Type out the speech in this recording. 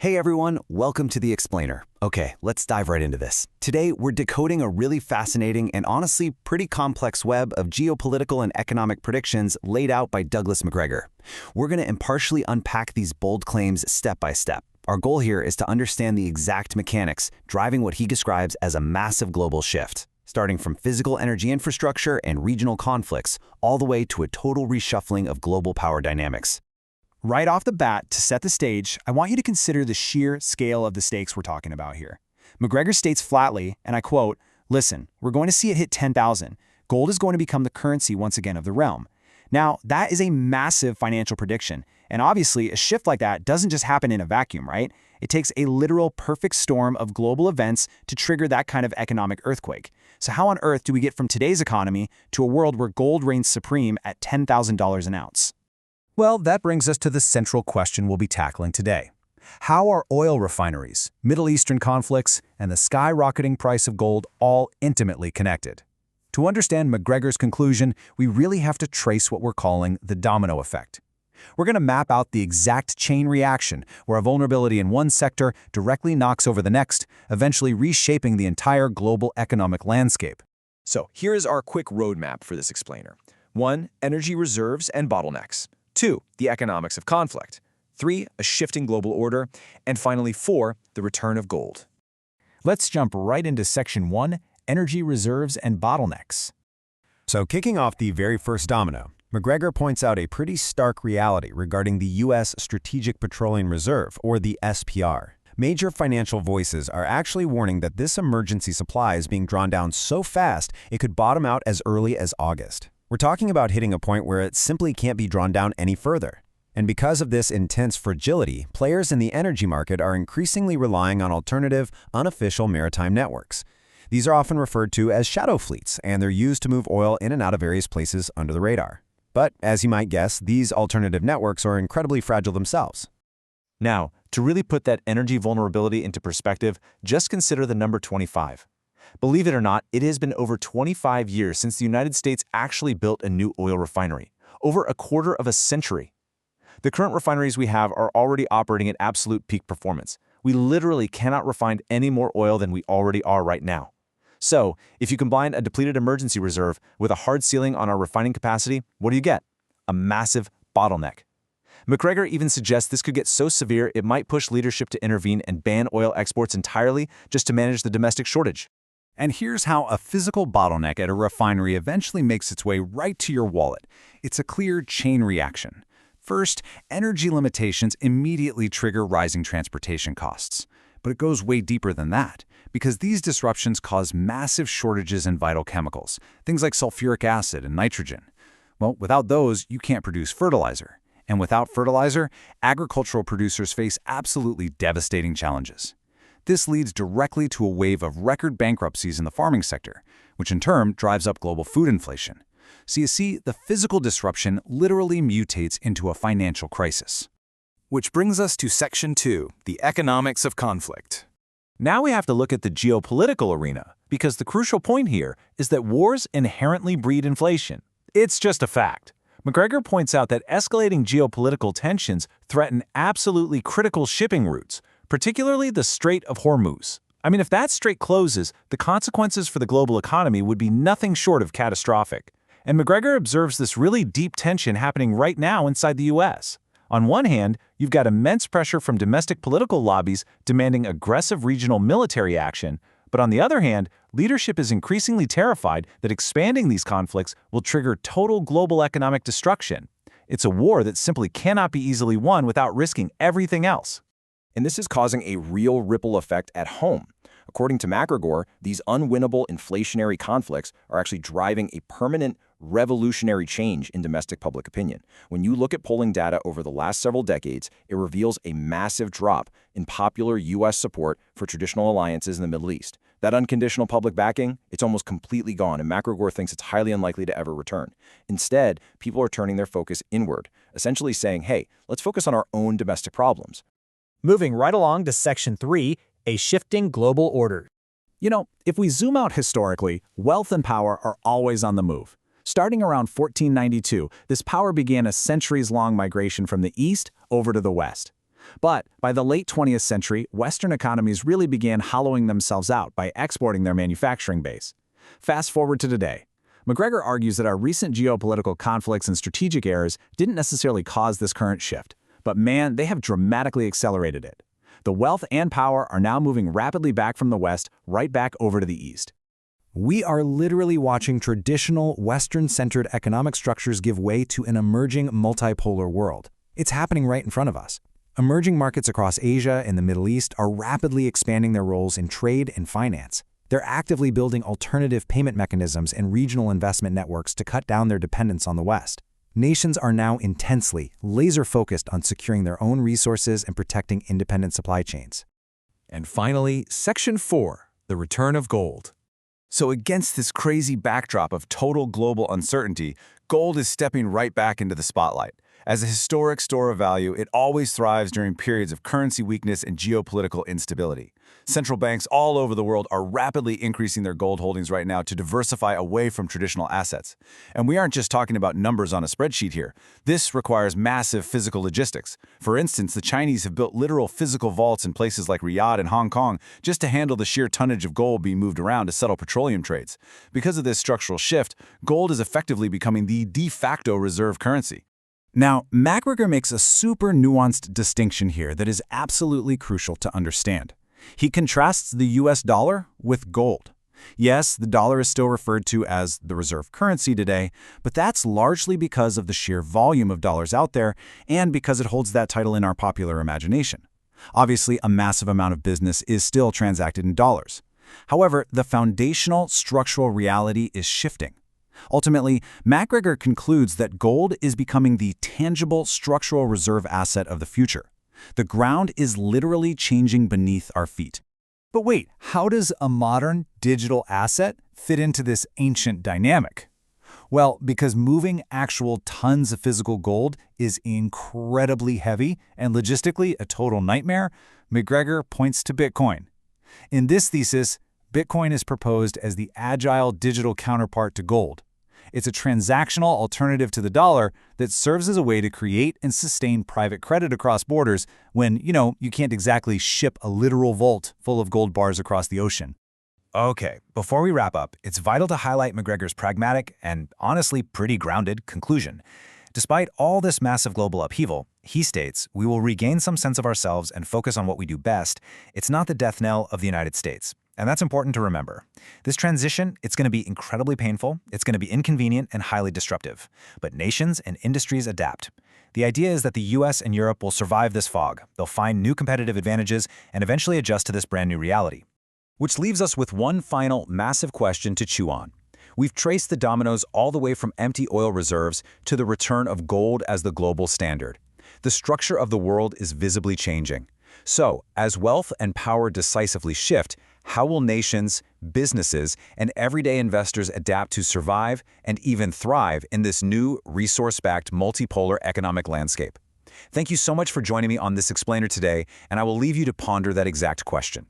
Hey everyone, welcome to The Explainer. Okay, let's dive right into this. Today, we're decoding a really fascinating and honestly pretty complex web of geopolitical and economic predictions laid out by Douglas Macgregor. We're going to impartially unpack these bold claims step by step. Our goal here is to understand the exact mechanics driving what he describes as a massive global shift, starting from physical energy infrastructure and regional conflicts, all the way to a total reshuffling of global power dynamics. Right off the bat, to set the stage, I want you to consider the sheer scale of the stakes we're talking about here. Macgregor states flatly, and I quote, "Listen, we're going to see it hit 10,000. Gold is going to become the currency once again of the realm." Now, that is a massive financial prediction, and obviously a shift like that doesn't just happen in a vacuum, right? It takes a literal perfect storm of global events to trigger that kind of economic earthquake. So how on earth do we get from today's economy to a world where gold reigns supreme at $10,000 an ounce? Well, that brings us to the central question we'll be tackling today. How are oil refineries, Middle Eastern conflicts, and the skyrocketing price of gold all intimately connected? To understand Macgregor's conclusion, we really have to trace what we're calling the domino effect. We're going to map out the exact chain reaction where a vulnerability in one sector directly knocks over the next, eventually reshaping the entire global economic landscape. So here is our quick roadmap for this explainer. 1. Energy reserves and bottlenecks. 2. The economics of conflict. 3. A shifting global order. And finally, 4. The return of gold. Let's jump right into Section 1, Energy Reserves and Bottlenecks. So kicking off the very first domino, Macgregor points out a pretty stark reality regarding the U.S. Strategic Petroleum Reserve, or the SPR. Major financial voices are actually warning that this emergency supply is being drawn down so fast it could bottom out as early as August. We're talking about hitting a point where it simply can't be drawn down any further. And because of this intense fragility, players in the energy market are increasingly relying on alternative, unofficial maritime networks. These are often referred to as shadow fleets, and they're used to move oil in and out of various places under the radar. But, as you might guess, these alternative networks are incredibly fragile themselves. Now, to really put that energy vulnerability into perspective, just consider the number 25. Believe it or not, it has been over 25 years since the United States actually built a new oil refinery, over a quarter of a century. The current refineries we have are already operating at absolute peak performance. We literally cannot refine any more oil than we already are right now. So, if you combine a depleted emergency reserve with a hard ceiling on our refining capacity, what do you get? A massive bottleneck. Macgregor even suggests this could get so severe it might push leadership to intervene and ban oil exports entirely just to manage the domestic shortage. And here's how a physical bottleneck at a refinery eventually makes its way right to your wallet. It's a clear chain reaction. First, energy limitations immediately trigger rising transportation costs. But it goes way deeper than that, because these disruptions cause massive shortages in vital chemicals, things like sulfuric acid and nitrogen. Well, without those, you can't produce fertilizer. And without fertilizer, agricultural producers face absolutely devastating challenges. This leads directly to a wave of record bankruptcies in the farming sector, which in turn drives up global food inflation. So you see, the physical disruption literally mutates into a financial crisis. Which brings us to Section 2, the economics of conflict. Now we have to look at the geopolitical arena, because the crucial point here is that wars inherently breed inflation. It's just a fact. Macgregor points out that escalating geopolitical tensions threaten absolutely critical shipping routes, particularly the Strait of Hormuz. I mean, if that strait closes, the consequences for the global economy would be nothing short of catastrophic. And Macgregor observes this really deep tension happening right now inside the U.S. On one hand, you've got immense pressure from domestic political lobbies demanding aggressive regional military action, but on the other hand, leadership is increasingly terrified that expanding these conflicts will trigger total global economic destruction. It's a war that simply cannot be easily won without risking everything else. And this is causing a real ripple effect at home. According to Macgregor, these unwinnable inflationary conflicts are actually driving a permanent revolutionary change in domestic public opinion. When you look at polling data over the last several decades, it reveals a massive drop in popular U.S. support for traditional alliances in the Middle East. That unconditional public backing, it's almost completely gone, and Macgregor thinks it's highly unlikely to ever return. Instead, people are turning their focus inward, essentially saying, hey, let's focus on our own domestic problems. Moving right along to Section 3, a shifting global order. You know, if we zoom out historically, wealth and power are always on the move. Starting around 1492, this power began a centuries-long migration from the east over to the west. But by the late 20th century, Western economies really began hollowing themselves out by exporting their manufacturing base. Fast forward to today. Macgregor argues that our recent geopolitical conflicts and strategic errors didn't necessarily cause this current shift, but man, they have dramatically accelerated it. The wealth and power are now moving rapidly back from the West, right back over to the East. We are literally watching traditional Western-centered economic structures give way to an emerging multipolar world. It's happening right in front of us. Emerging markets across Asia and the Middle East are rapidly expanding their roles in trade and finance. They're actively building alternative payment mechanisms and regional investment networks to cut down their dependence on the West. Nations are now intensely, laser-focused on securing their own resources and protecting independent supply chains. And finally, Section 4, the return of gold. So against this crazy backdrop of total global uncertainty, gold is stepping right back into the spotlight. As a historic store of value, it always thrives during periods of currency weakness and geopolitical instability. Central banks all over the world are rapidly increasing their gold holdings right now to diversify away from traditional assets. And we aren't just talking about numbers on a spreadsheet here. This requires massive physical logistics. For instance, the Chinese have built literal physical vaults in places like Riyadh and Hong Kong just to handle the sheer tonnage of gold being moved around to settle petroleum trades. Because of this structural shift, gold is effectively becoming the de facto reserve currency. Now, Macgregor makes a super nuanced distinction here that is absolutely crucial to understand. He contrasts the US dollar with gold. Yes, the dollar is still referred to as the reserve currency today, but that's largely because of the sheer volume of dollars out there and because it holds that title in our popular imagination. Obviously, a massive amount of business is still transacted in dollars. However, the foundational structural reality is shifting. Ultimately, Macgregor concludes that gold is becoming the tangible structural reserve asset of the future. The ground is literally changing beneath our feet. But wait, how does a modern digital asset fit into this ancient dynamic? Well, because moving actual tons of physical gold is incredibly heavy and logistically a total nightmare, Macgregor points to Bitcoin. In this thesis, Bitcoin is proposed as the agile digital counterpart to gold. It's a transactional alternative to the dollar that serves as a way to create and sustain private credit across borders when, you can't exactly ship a literal vault full of gold bars across the ocean. Okay, before we wrap up, it's vital to highlight Macgregor's pragmatic and honestly pretty grounded conclusion. Despite all this massive global upheaval, he states, we will regain some sense of ourselves and focus on what we do best. It's not the death knell of the United States. And that's important to remember. This transition, it's going to be incredibly painful, it's going to be inconvenient and highly disruptive. But nations and industries adapt. The idea is that the US and Europe will survive this fog. They'll find new competitive advantages and eventually adjust to this brand new reality. Which leaves us with one final massive question to chew on. We've traced the dominoes all the way from empty oil reserves to the return of gold as the global standard. The structure of the world is visibly changing. So, as wealth and power decisively shift, how will nations, businesses, and everyday investors adapt to survive and even thrive in this new, resource-backed, multipolar economic landscape? Thank you so much for joining me on this explainer today, and I will leave you to ponder that exact question.